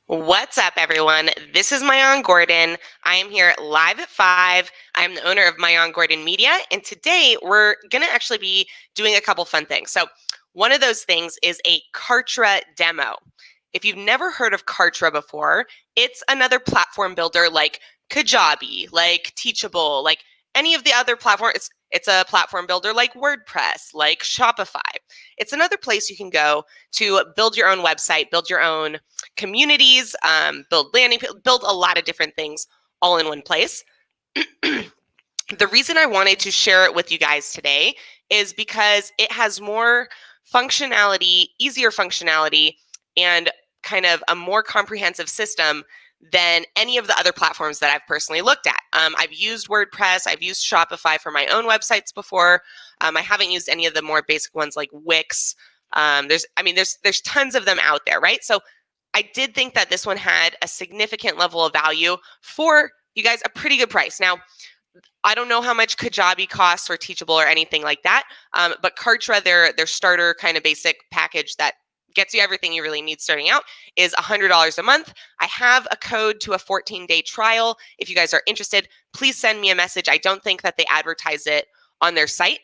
What's up, everyone? This is Maayan Gordon. I am here live at 5. I'm the owner of Maayan Gordon Media, and today we're going to actually be doing a couple fun things. So one of those things is a KARTRA demo. If you've never heard of KARTRA before, it's another platform builder like Kajabi, like Teachable, like any of the other platforms. It's a platform builder like WordPress, like Shopify. It's another place you can go to build your own website, build your own communities, build landing, build a lot of different things all in one place. The reason I wanted to share it with you guys today is because it has more functionality, easier functionality, and kind of a more comprehensive system than any of the other platforms that I've personally looked at. I've used WordPress, I've used Shopify for my own websites before. I haven't used any of the more basic ones like Wix. There's tons of them out there, right? So I did think that this one had a significant level of value for you guys, a pretty good price. Now, I don't know how much Kajabi costs or Teachable or anything like that, but KARTRA, their starter kind of basic package that gets you everything you really need starting out, is $100 a month. I have a code to a 14-day trial. If you guys are interested, please send me a message. I don't think that they advertise it on their site.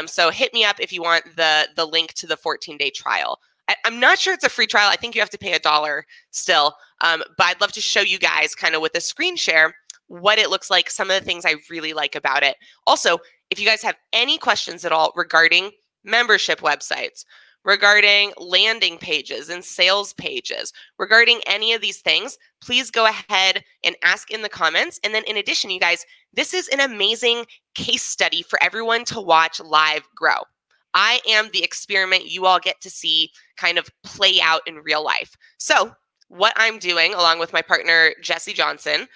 So hit me up if you want the link to the 14-day trial. I'm not sure it's a free trial. I think you have to pay $1 still. But I'd love to show you guys kind of with a screen share what it looks like, some of the things I really like about it. Also, if you guys have any questions at all regarding membership websites, regarding landing pages and sales pages, regarding any of these things, please go ahead and ask in the comments. And then in addition, you guys, this is an amazing case study for everyone to watch live grow. I am the experiment you all get to see kind of play out in real life. So what I'm doing, along with my partner, Jesse Johnson,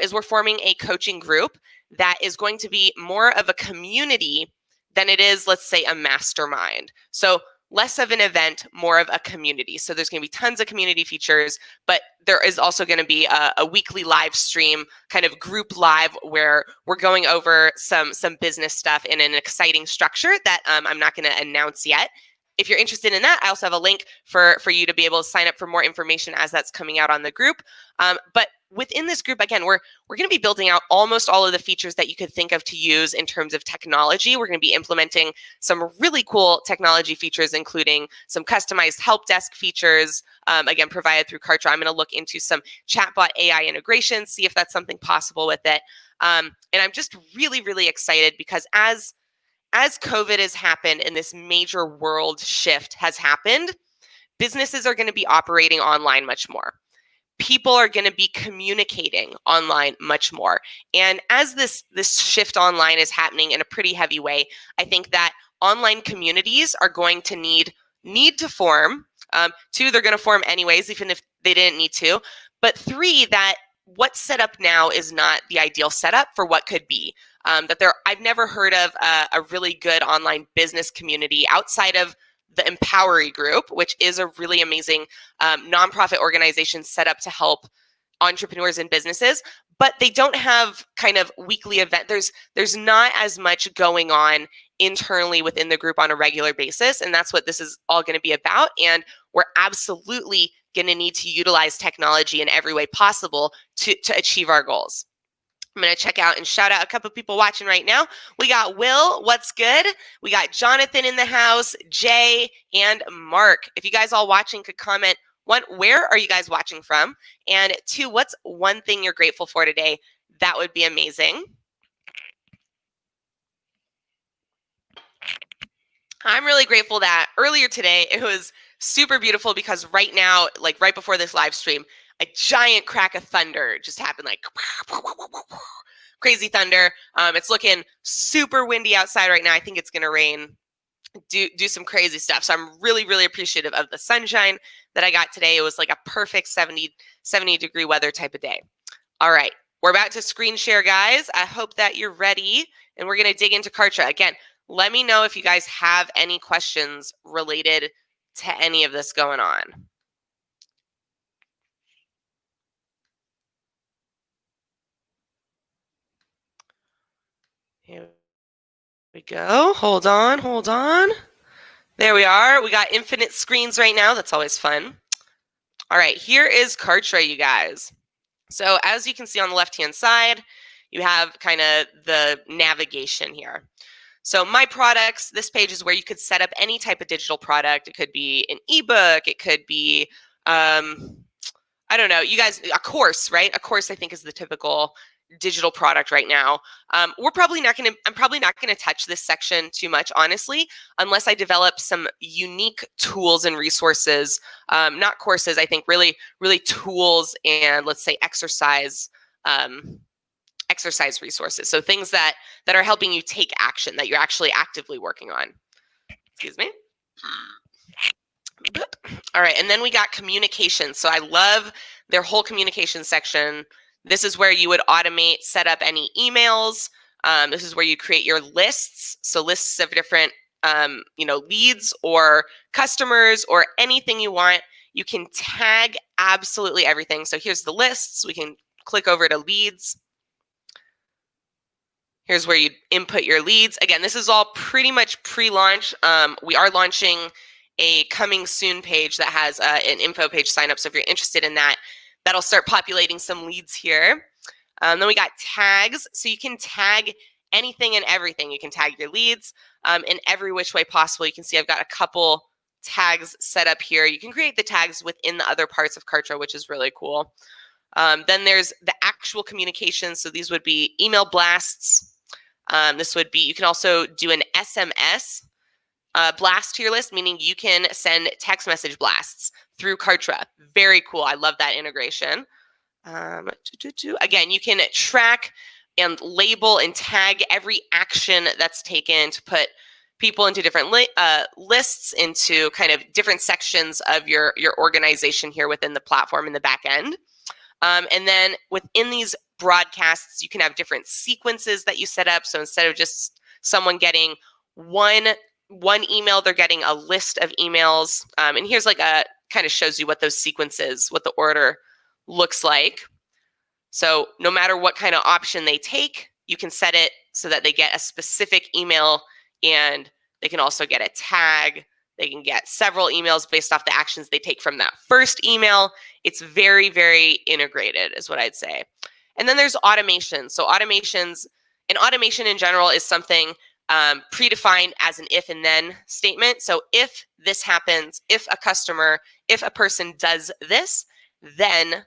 is we're forming a coaching group that is going to be more of a community than it is, let's say, a mastermind. So less of an event, more of a community. So there's going to be tons of community features, but there is also going to be a weekly live stream, kind of group live, where we're going over some business stuff in an exciting structure that I'm not going to announce yet. If you're interested in that, I also have a link for you to be able to sign up for more information as that's coming out on the group. But within this group, again, we're going to be building out almost all of the features that you could think of to use in terms of technology. We're going to be implementing some really cool technology features, including some customized help desk features, again, provided through KARTRA. I'm going to look into some chatbot AI integrations, see if that's something possible with it. And I'm just really, really excited because as COVID has happened and this major world shift has happened, businesses are going to be operating online much more. People are going to be communicating online much more. And as this shift online is happening in a pretty heavy way, I think that online communities are going to need to form. 2, they're going to form anyways, even if they didn't need to. But 3, that what's set up now is not the ideal setup for what could be. I've never heard of a really good online business community outside of the Empowery Group, which is a really amazing nonprofit organization set up to help entrepreneurs and businesses, but they don't have kind of weekly event. There's not as much going on internally within the group on a regular basis, and that's what this is all going to be about. And we're absolutely going to need to utilize technology in every way possible to achieve our goals. I'm going to check out and shout out a couple of people watching right now. We got Will, what's good? We got Jonathan in the house, Jay, and Mark. If you guys all watching could comment, 1, where are you guys watching from? And 2, what's one thing you're grateful for today? That would be amazing. I'm really grateful that earlier today it was super beautiful because right now, like right before this live stream, a giant crack of thunder just happened, like crazy thunder. It's looking super windy outside right now. I think it's going to rain, do some crazy stuff. So I'm really, really appreciative of the sunshine that I got today. It was like a perfect 70 degree weather type of day. All right, we're about to screen share, guys. I hope that you're ready, and we're going to dig into KARTRA. Again, let me know if you guys have any questions related to any of this going on. Here we go. Hold on. There we are. We got infinite screens right now. That's always fun. All right, here is Kartra, you guys. So as you can see on the left-hand side, you have kind of the navigation here. So my products, this page is where you could set up any type of digital product. It could be an ebook. It could be, I don't know, you guys, a course, right? A course I think is the typical digital product right now. I'm probably not going to touch this section too much, honestly, unless I develop some unique tools and resources, not courses, I think really tools and let's say exercise resources. So things that are helping you take action that you're actually actively working on. Excuse me. All right, and then we got communication. So I love their whole communication section. This is where you would automate, set up any emails. This is where you create your lists. So lists of different, leads or customers or anything you want. You can tag absolutely everything. So here's the lists. We can click over to leads. Here's where you input your leads. Again, this is all pretty much pre-launch. We are launching a coming soon page that has an info page sign up. So if you're interested in that, that'll start populating some leads here. Then we got tags. So you can tag anything and everything. You can tag your leads in every which way possible. You can see I've got a couple tags set up here. You can create the tags within the other parts of Kartra, which is really cool. Then there's the actual communication. So these would be email blasts. This would be, you can also do an SMS blast to your list, meaning you can send text message blasts through Kartra. Very cool. I love that integration. Again, you can track and label and tag every action that's taken to put people into different lists, into kind of different sections of your organization here within the platform in the back end. And then within these broadcasts, you can have different sequences that you set up. So instead of just someone getting one email, they're getting a list of emails. And here's like a kind of shows you what those sequences, what the order looks like. So no matter what kind of option they take, you can set it so that they get a specific email, and they can also get a tag. They can get several emails based off the actions they take from that first email. It's very, very integrated is what I'd say. And then there's automation. So automation in general is something predefined as an if and then statement. So if this happens, if a person does this, then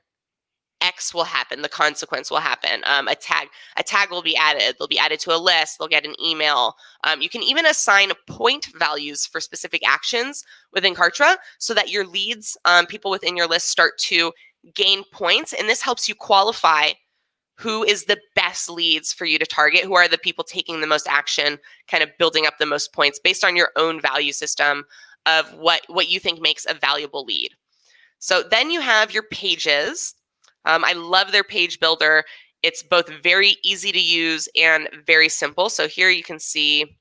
X will happen, the consequence will happen. A tag will be added. They'll be added to a list. They'll get an email. You can even assign point values for specific actions within Kartra so that your leads, people within your list, start to gain points. And this helps you qualify who is the best leads for you to target, who are the people taking the most action, kind of building up the most points based on your own value system of what you think makes a valuable lead. So then you have your pages. I love their page builder. It's both very easy to use and very simple. So here you can see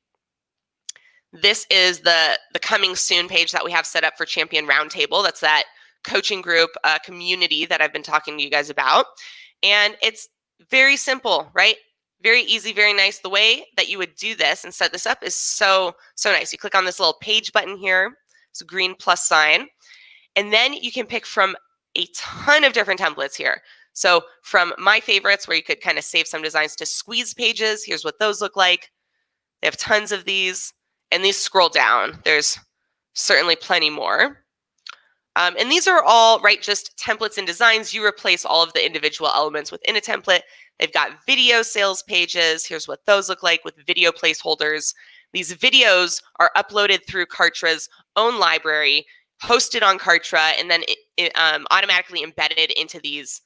this is the coming soon page that we have set up for Champion Roundtable. That's that coaching group community that I've been talking to you guys about. And it's very simple, right? Very easy, very nice. The way that you would do this and set this up is so nice. You click on this little page button here. It's a green plus sign. And then you can pick from a ton of different templates here. So from my favorites, where you could kind of save some designs, to squeeze pages, here's what those look like. They have tons of these, and these scroll down. There's certainly plenty more. And these are all, right, just templates and designs. You replace all of the individual elements within a template. They've got video sales pages. Here's what those look like with video placeholders. These videos are uploaded through Kartra's own library, hosted on Kartra, and then automatically embedded into these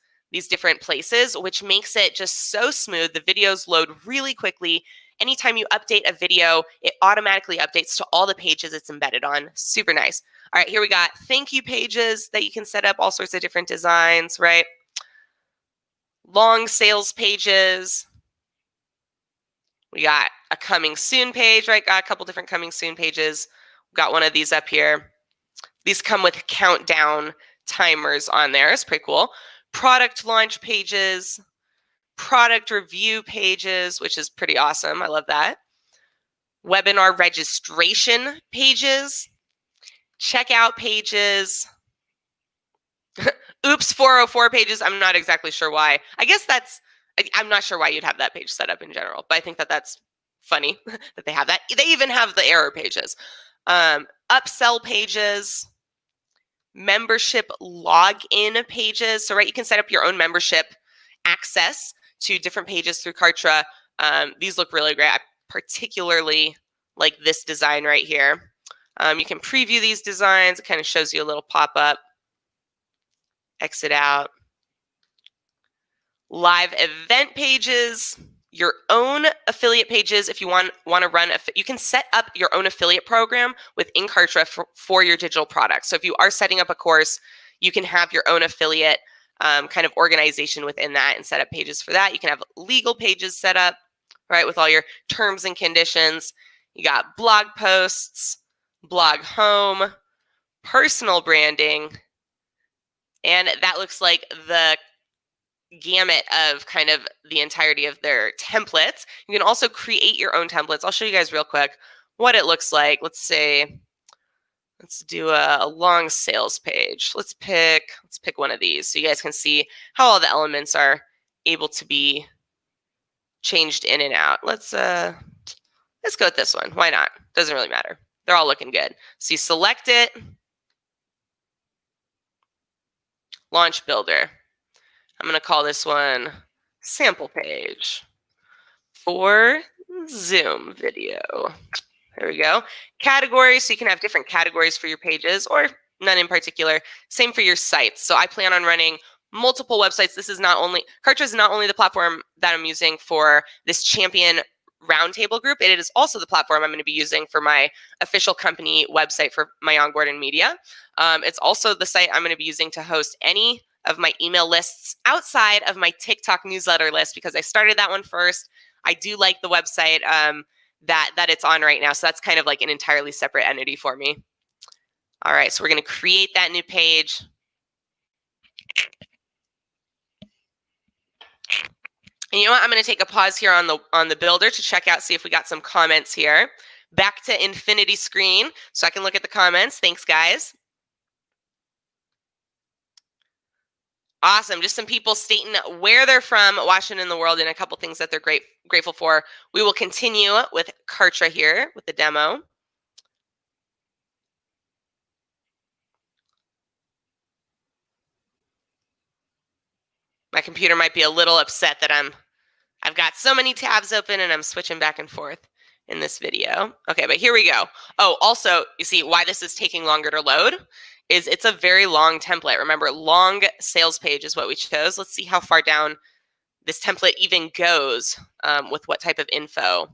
different places, which makes it just so smooth. The videos load really quickly. Anytime you update a video, it automatically updates to all the pages it's embedded on. Super nice. All right, here we got thank you pages that you can set up, all sorts of different designs, right? Long sales pages. We got a coming soon page, right? Got a couple different coming soon pages. Got one of these up here. These come with countdown timers on there. It's pretty cool. Product launch pages, product review pages, which is pretty awesome. I love that. Webinar registration pages, checkout pages. Oops, 404 pages. I'm not exactly sure why. I guess I'm not sure why you'd have that page set up in general, but I think that that's funny that they have that. They even have the error pages. Upsell pages, membership login pages. So, right, you can set up your own membership access to different pages through Kartra. These look really great. I particularly like this design right here. You can preview these designs. It kind of shows you a little pop-up. Exit out. Live event pages, your own affiliate pages. If you want to run, you can set up your own affiliate program within Kartra for your digital products. So if you are setting up a course, you can have your own affiliate kind of organization within that and set up pages for that. You can have legal pages set up, right, with all your terms and conditions. You got blog posts, blog home, personal branding, and that looks like the gamut of kind of the entirety of their templates. You can also create your own templates. I'll show you guys real quick what it looks like. Let's do a long sales page. Let's pick one of these so you guys can see how all the elements are able to be changed in and out. Let's go with this one. Why not? Doesn't really matter. They're all looking good. So you select it. Launch Builder. I'm going to call this one sample page for Zoom video. There we go. Categories, so you can have different categories for your pages or none in particular. Same for your sites. So I plan on running multiple websites. Kartra is not only the platform that I'm using for this champion roundtable group, it is also the platform I'm going to be using for my official company website for Maayan Gordon Media. It's also the site I'm going to be using to host any of my email lists outside of my TikTok newsletter list because I started that one first. I do like the website that it's on right now. So that's kind of like an entirely separate entity for me. All right, so we're going to create that new page. And you know what? I'm going to take a pause here on the builder to check out, see if we got some comments here. Back to infinity screen so I can look at the comments. Thanks, guys. Awesome. Just some people stating where they're from, watching in the world, and a couple things that they're grateful for. We will continue with Kartra here with the demo. My computer might be a little upset that I've got so many tabs open and I'm switching back and forth in this video. Okay, but here we go. Oh, also, you see why this is taking longer to load is it's a very long template. Remember, long sales page is what we chose. Let's see how far down this template even goes with what type of info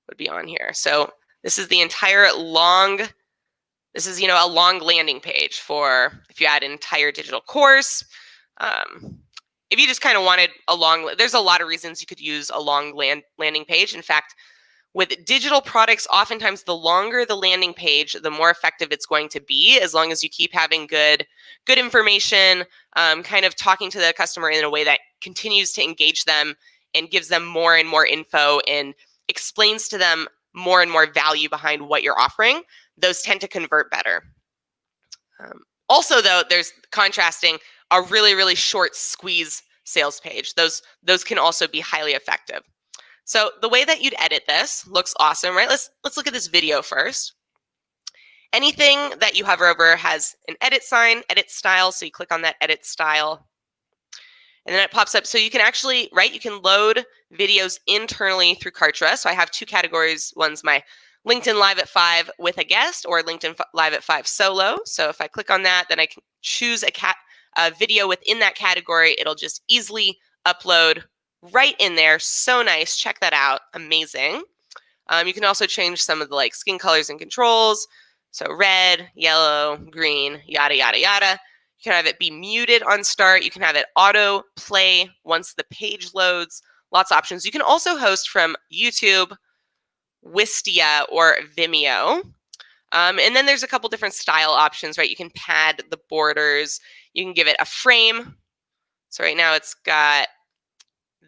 would be on here. So this is the entire long, this is, a long landing page for if you had an entire digital course. If you just kind of wanted there's a lot of reasons you could use a long landing page. In fact, with digital products, oftentimes the longer the landing page, the more effective it's going to be, as long as you keep having good information, kind of talking to the customer in a way that continues to engage them and gives them more and more info and explains to them more and more value behind what you're offering. Those tend to convert better. Also, though, there's contrasting a really, really short squeeze sales page. Those can also be highly effective. So the way that you'd edit this looks awesome, right? Let's look at this video first. Anything that you hover over has an edit sign, edit style. So you click on that edit style. And then it pops up. So you can actually, right, you can load videos internally through Kartra. So I have two categories. One's my LinkedIn Live at 5 with a guest or LinkedIn Live at 5 solo. So if I click on that, then I can choose a video within that category. It'll just easily upload right in there. So nice. Check that out. Amazing. You can also change some of the skin colors and controls. So red, yellow, green, yada, yada, yada. You can have it be muted on start. You can have it auto play once the page loads. Lots of options. You can also host from YouTube, Wistia, or Vimeo. And then there's a couple different style options, right? You can pad the borders. You can give it a frame. So right now it's got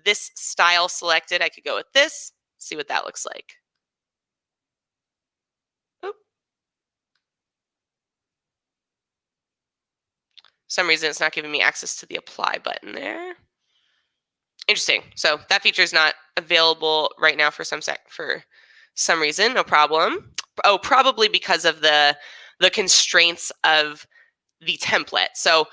this style selected. I could go with this, see what that looks like. Oop. some reason it's not giving me access to the apply button there. Interesting. So that feature is not available right now for some reason. No problem. Oh, probably because of the constraints of the template. So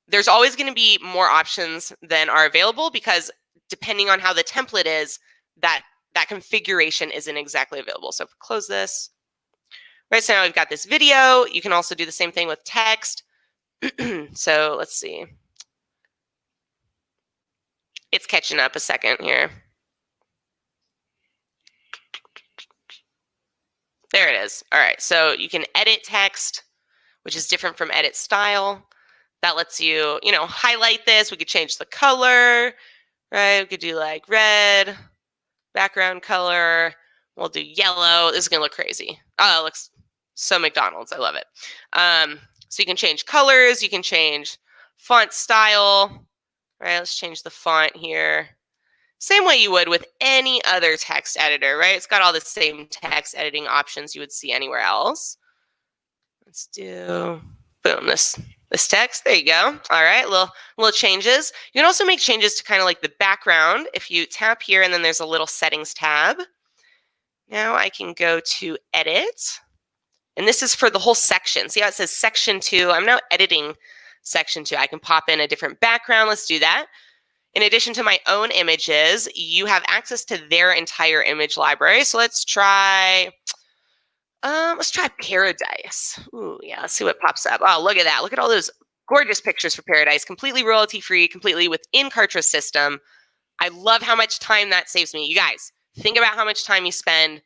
there's always going to be more options than are available because depending on how the template is, that configuration isn't exactly available. So if we close this, right, so now we've got this video. You can also do the same thing with text. So let's see. It's catching up a second here. There it is. All right, so you can edit text, which is different from edit style. That lets you, highlight this. We could change the color, right? We could do like red, background color. We'll do yellow. This is going to look crazy. Oh, it looks so McDonald's. I love it. So you can change colors. You can change font style. Right, let's change the font here. Same way you would with any other text editor, right? It's got all the same text editing options you would see anywhere else. Let's do, boom, this text. There you go. All right, little changes. You can also make changes to kind of like the background. If you tap here and then there's a little settings tab. Now I can go to edit. And this is for the whole section. See how it says section 2? I'm now editing section 2. I can pop in a different background. Let's do that. In addition to my own images, you have access to their entire image library. So let's try Paradise. Ooh, yeah, let's see what pops up. Oh, look at that. Look at all those gorgeous pictures for Paradise, completely royalty-free, completely within Kartra's system. I love how much time that saves me. You guys, think about how much time you spend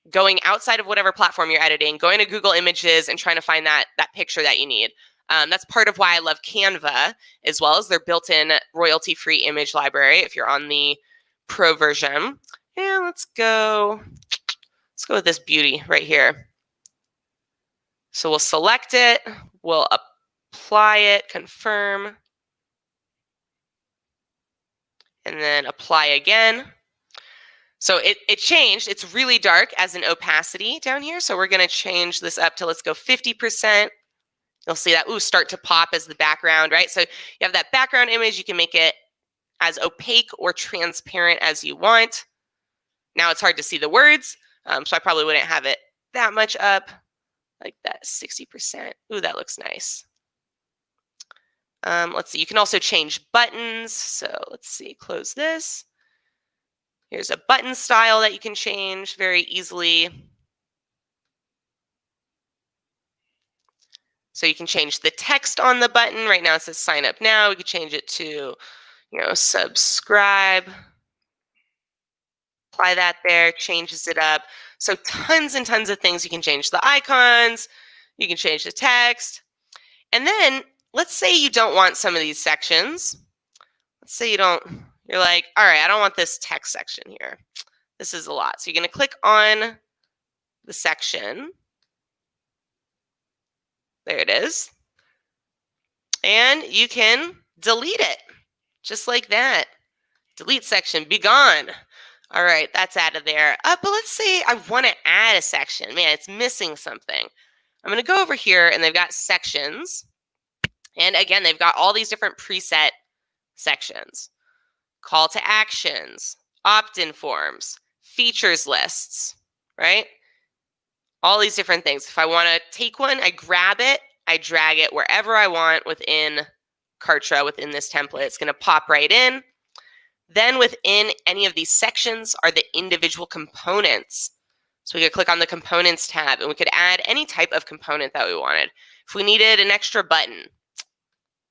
going outside of whatever platform you're editing, going to Google Images and trying to find that picture that you need. That's part of why I love Canva, as well as their built-in royalty-free image library if you're on the Pro version. And let's go with this beauty right here. So we'll select it, we'll apply it, confirm, and then apply again. So it changed. It's really dark as an opacity down here. So we're going to change this up to, let's go 50%. You'll see that, start to pop as the background, right? So you have that background image. You can make it as opaque or transparent as you want. Now it's hard to see the words, so I probably wouldn't have it that much up, like that 60%. Ooh, that looks nice. Let's see. You can also change buttons. So let's see. Close this. Here's a button style that you can change very easily. So you can change the text on the button. Right now it says sign up now. We could change it to, subscribe. Apply that there, changes it up. So tons and tons of things. You can change the icons. You can change the text. And then let's say you don't want some of these sections. Let's say you're like, all right, I don't want this text section here. This is a lot. So you're going to click on the section. There it is. And you can delete it just like that. Delete section, be gone. All right, that's out of there. But let's say I want to add a section. Man, it's missing something. I'm going to go over here and they've got sections. And again, they've got all these different preset sections. Call to actions, opt-in forms, features lists, right? All these different things. If I want to take one, I grab it, I drag it wherever I want within Kartra, within this template. It's going to pop right in. Then within any of these sections are the individual components. So we could click on the components tab and we could add any type of component that we wanted. If we needed an extra button,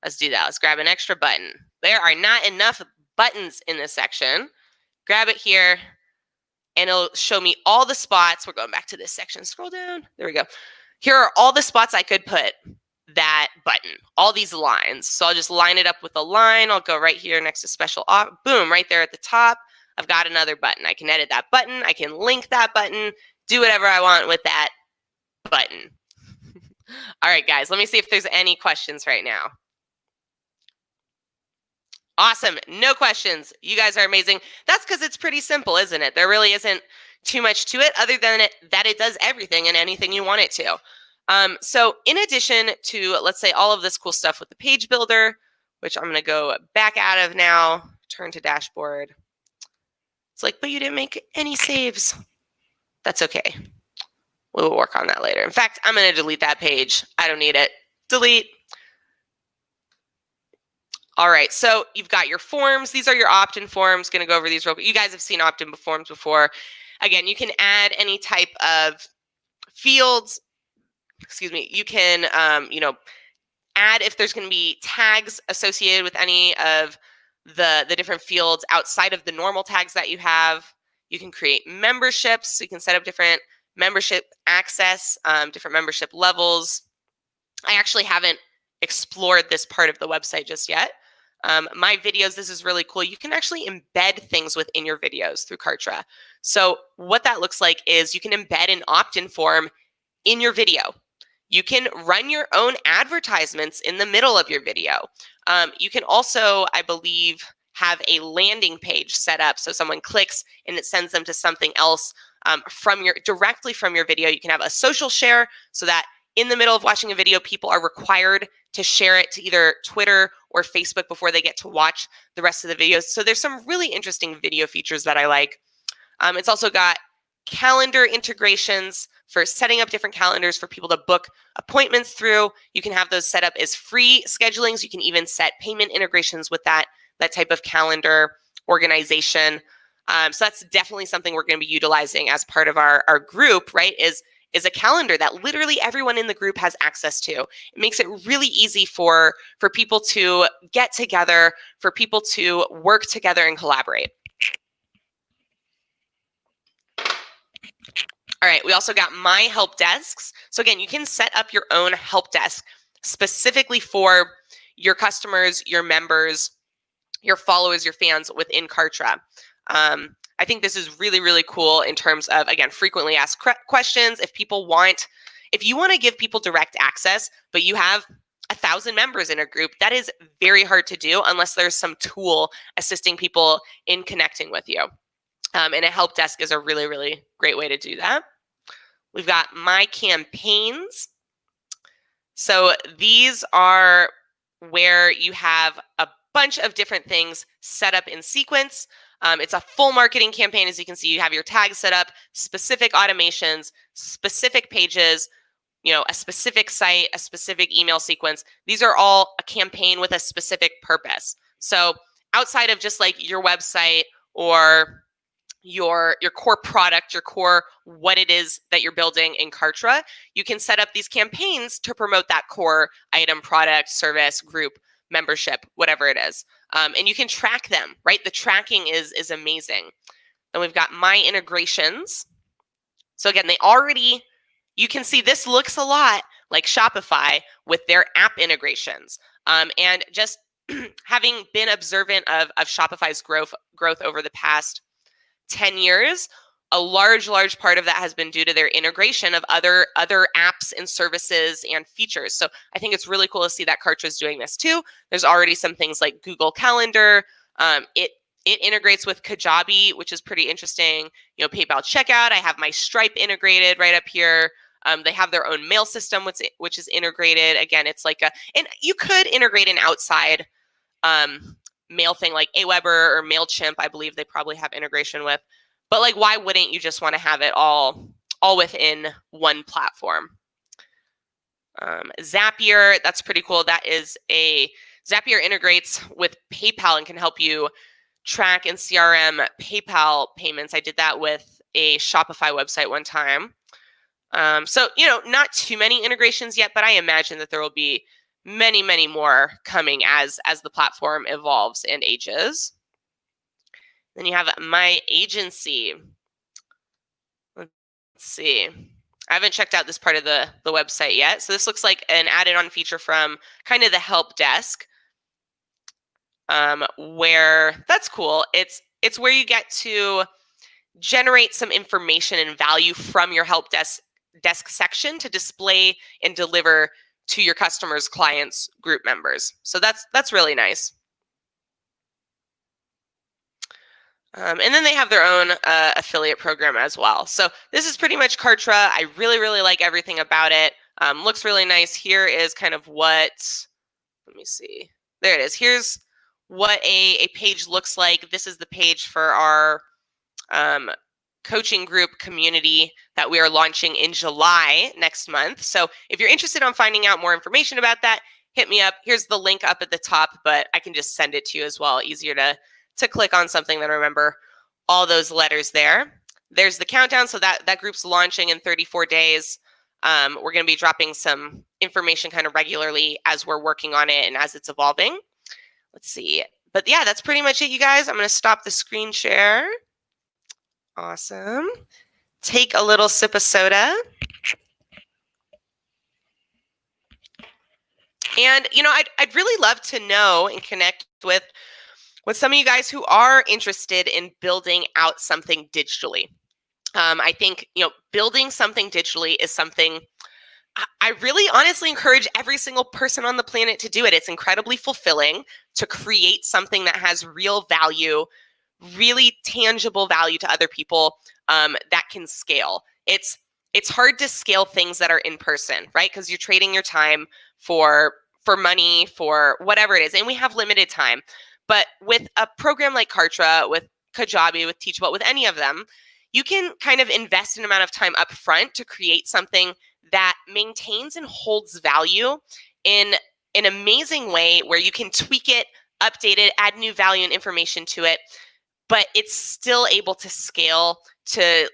let's do that. Let's grab an extra button. There are not enough buttons in this section. Grab it here and it'll show me all the spots. We're going back to this section. Scroll down. There we go. Here are all the spots I could put that button, all these lines. So I'll just line it up with a line. I'll go right here next to special, boom, right there at the top. I've got another button. I can edit that button. I can link that button, do whatever I want with that button. All right, guys, let me see if there's any questions right now. Awesome. No questions. You guys are amazing. That's because it's pretty simple, isn't it? There really isn't too much to it other than that it does everything and anything you want it to. So in addition to, let's say, all of this cool stuff with the page builder, which I'm going to go back out of now, turn to dashboard. It's like, but you didn't make any saves. That's okay. We'll work on that later. In fact, I'm going to delete that page. I don't need it. Delete. All right, so you've got your forms. These are your opt-in forms. Going to go over these real quick. You guys have seen opt-in forms before. Again, you can add any type of fields. Excuse me. You can, add if there's going to be tags associated with any of the different fields outside of the normal tags that you have. You can create memberships. So you can set up different membership access, different membership levels. I actually haven't explored this part of the website just yet. My videos, this is really cool. You can actually embed things within your videos through Kartra. So what that looks like is you can embed an opt-in form in your video. You can run your own advertisements in the middle of your video. You can also, I believe, have a landing page set up so someone clicks and it sends them to something else directly from your video. You can have a social share so that in the middle of watching a video, people are required to share it to either Twitter or Facebook before they get to watch the rest of the videos. So there's some really interesting video features that I like. It's also got calendar integrations for setting up different calendars for people to book appointments through. You can have those set up as free schedulings. You can even set payment integrations with that type of calendar organization. So that's definitely something we're going to be utilizing as part of our group, right? Is a calendar that literally everyone in the group has access to. It makes it really easy for people to get together, for people to work together and collaborate. All right, we also got my help desks. So again, you can set up your own help desk specifically for your customers, your members, your followers, your fans within Kartra. I think this is really, really cool in terms of, again, frequently asked questions. If you want to give people direct access, but you have 1,000 members in a group, that is very hard to do unless there's some tool assisting people in connecting with you. And a help desk is a really, really great way to do that. We've got my campaigns. So these are where you have a bunch of different things set up in sequence. It's a full marketing campaign. As you can see, you have your tags set up, specific automations, specific pages, a specific site, a specific email sequence. These are all a campaign with a specific purpose. So outside of just like your website or your core product, your core what it is that you're building in Kartra, you can set up these campaigns to promote that core item, product, service, group, membership, whatever it is. And you can track them, right? The tracking is amazing. Then we've got my integrations. So again, you can see this looks a lot like Shopify with their app integrations. And just having been observant of Shopify's growth over the past 10 years, a large part of that has been due to their integration of other apps and services and features. So I think it's really cool to see that Kartra is doing this too. There's already some things like Google Calendar. It integrates with Kajabi, which is pretty interesting. PayPal checkout. I have my Stripe integrated right up here. They have their own mail system, which is integrated. Again, it's like and you could integrate an outside mail thing like Aweber or MailChimp. I believe they probably have integration with. But like, why wouldn't you just want to have it all within one platform? Zapier, that's pretty cool. Zapier integrates with PayPal and can help you track and CRM PayPal payments. I did that with a Shopify website one time. So, not too many integrations yet, but I imagine that there will be many, many more coming as the platform evolves and ages. Then you have my agency. Let's see. I haven't checked out this part of the website yet. So this looks like an added-on feature from kind of the help desk, where that's cool. It's where you get to generate some information and value from your help desk section to display and deliver to your customers, clients, group members. So that's really nice. And then they have their own affiliate program as well. So this is pretty much Kartra. I really, really like everything about it. Looks really nice. Here is kind of what, let me see. There it is. Here's what a page looks like. This is the page for our coaching group community that we are launching in July next month. So if you're interested in finding out more information about that, hit me up. Here's the link up at the top, but I can just send it to you as well. Easier to click on something than remember all those letters there. There's the countdown. So that group's launching in 34 days. We're going to be dropping some information kind of regularly as we're working on it and as it's evolving. Let's see. But yeah, that's pretty much it, you guys. I'm going to stop the screen share. Awesome. Take a little sip of soda. And, you know, I'd really love to know and connect with some of you guys who are interested in building out something digitally. I think, you know, building something digitally is something I really honestly encourage every single person on the planet to do it. It's incredibly fulfilling to create something that has real value, really tangible value to other people, that can scale. It's hard to scale things that are in person, right? Because you're trading your time for money, for whatever it is, and we have limited time. But with a program like Kartra, with Kajabi, with Teachable, with any of them, you can kind of invest an amount of time up front to create something that maintains and holds value in an amazing way where you can tweak it, update it, add new value and information to it, but it's still able to scale to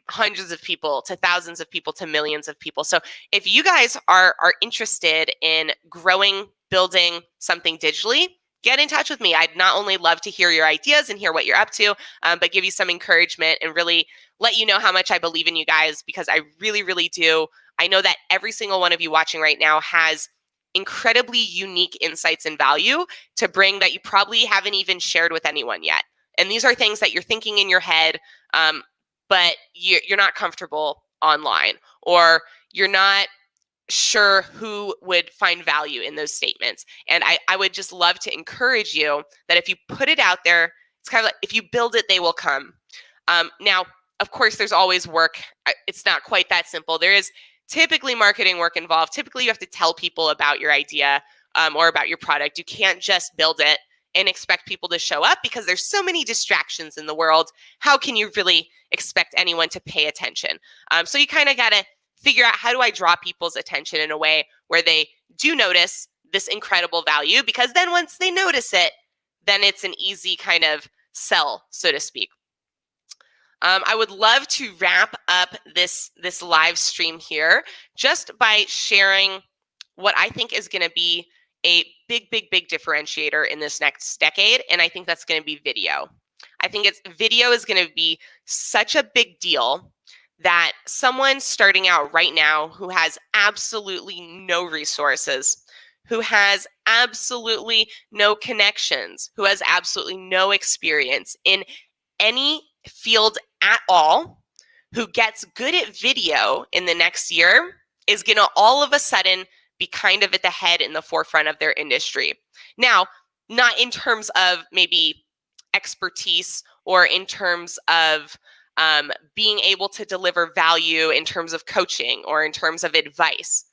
hundreds of people, to thousands of people, to millions of people. So if you guys are interested in growing, building something digitally, get in touch with me. I'd not only love to hear your ideas and hear what you're up to, but give you some encouragement and really let you know how much I believe in you guys, because I really, really do. I know that every single one of you watching right now has incredibly unique insights and value to bring that you probably haven't even shared with anyone yet. And these are things that you're thinking in your head, but you're not comfortable online, or you're not sure who would find value in those statements. And I would just love to encourage you that if you put it out there, it's kind of like if you build it, they will come. Now, of course, there's always work. It's not quite that simple. There is typically marketing work involved. Typically, you have to tell people about your idea or about your product. You can't just build it and expect people to show up, because there's so many distractions in the world. How can you really expect anyone to pay attention? So you kind of got to figure out, how do I draw people's attention in a way where they do notice this incredible value? Because then once they notice it, then it's an easy kind of sell, so to speak. I would love to wrap up this live stream here just by sharing what I think is going to be a big differentiator in this next decade. And I think that's going to be video. I think video is going to be such a big deal that someone starting out right now who has absolutely no resources, who has absolutely no connections, who has absolutely no experience in any field at all, who gets good at video in the next year, is going to all of a sudden be kind of at the head in the forefront of their industry. Now, not in terms of maybe expertise or in terms of being able to deliver value in terms of coaching or in terms of advice,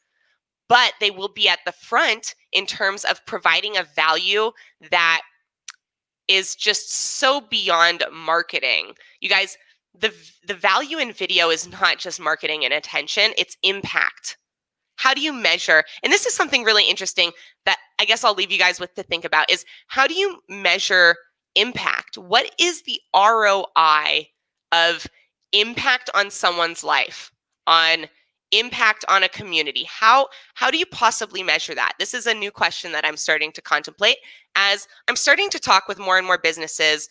but they will be at the front in terms of providing a value that is just so beyond marketing. You guys, the value in video is not just marketing and attention, it's impact. How do you measure? And this is something really interesting that I guess I'll leave you guys with to think about, is how do you measure impact? What is the ROI of impact on someone's life, on impact on a community? How do you possibly measure that? This is a new question that I'm starting to contemplate as I'm starting to talk with more and more businesses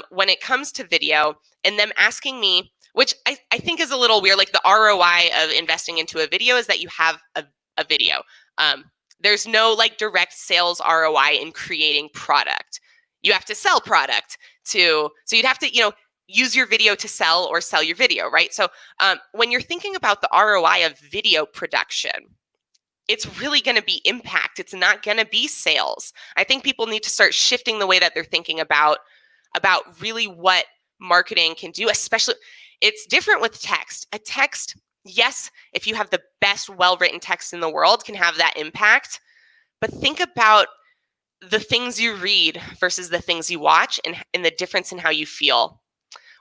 when it comes to video, and them asking me, which I think is a little weird, like the ROI of investing into a video is that you have a video. There's no like direct sales ROI in creating product. You have to sell product so you'd have to, use your video to sell or sell your video, right? So when you're thinking about the ROI of video production, it's really going to be impact. It's not going to be sales. I think people need to start shifting the way that they're thinking about really what marketing can do, especially it's different with text. A text Yes, if you have the best well-written text in the world, can have that impact. But think about the things you read versus the things you watch, and the difference in how you feel.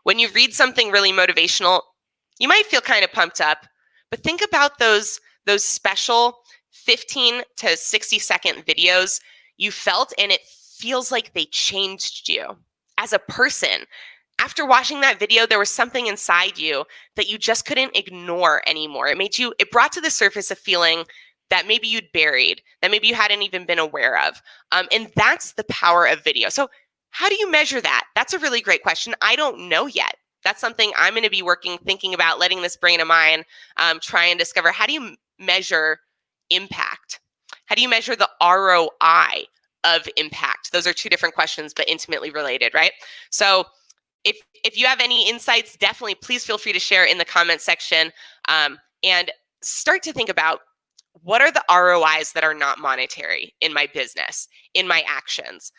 When you read something really motivational, you might feel kind of pumped up, but think about those special 15 to 60-second videos you felt, and it feels like they changed you as a person. After watching that video, there was something inside you that you just couldn't ignore anymore. It brought to the surface a feeling that maybe you'd buried, that maybe you hadn't even been aware of. And that's the power of video. So how do you measure that? That's a really great question. I don't know yet. That's something I'm going to be thinking about, letting this brain of mine try and discover. How do you measure impact? How do you measure the ROI of impact? Those are two different questions, but intimately related, right? So if you have any insights, definitely please feel free to share in the comment section, and start to think about, what are the ROIs that are not monetary in my business, in my actions?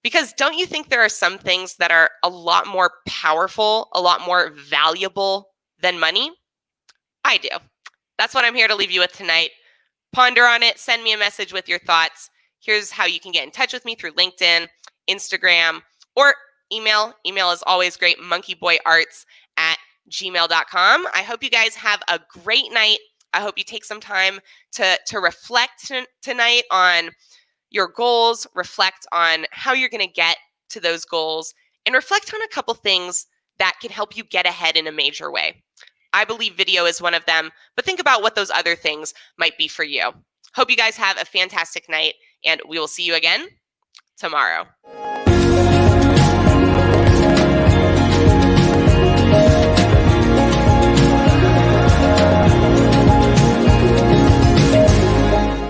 Because don't you think there are some things that are a lot more powerful, a lot more valuable than money? I do. That's what I'm here to leave you with tonight. Ponder on it. Send me a message with your thoughts. Here's how you can get in touch with me: through LinkedIn, Instagram, or email. Email is always great, monkeyboyarts@gmail.com. I hope you guys have a great night. I hope you take some time to reflect tonight on your goals, reflect on how you're going to get to those goals, and reflect on a couple things that can help you get ahead in a major way. I believe video is one of them, but think about what those other things might be for you. Hope you guys have a fantastic night, and we will see you again tomorrow.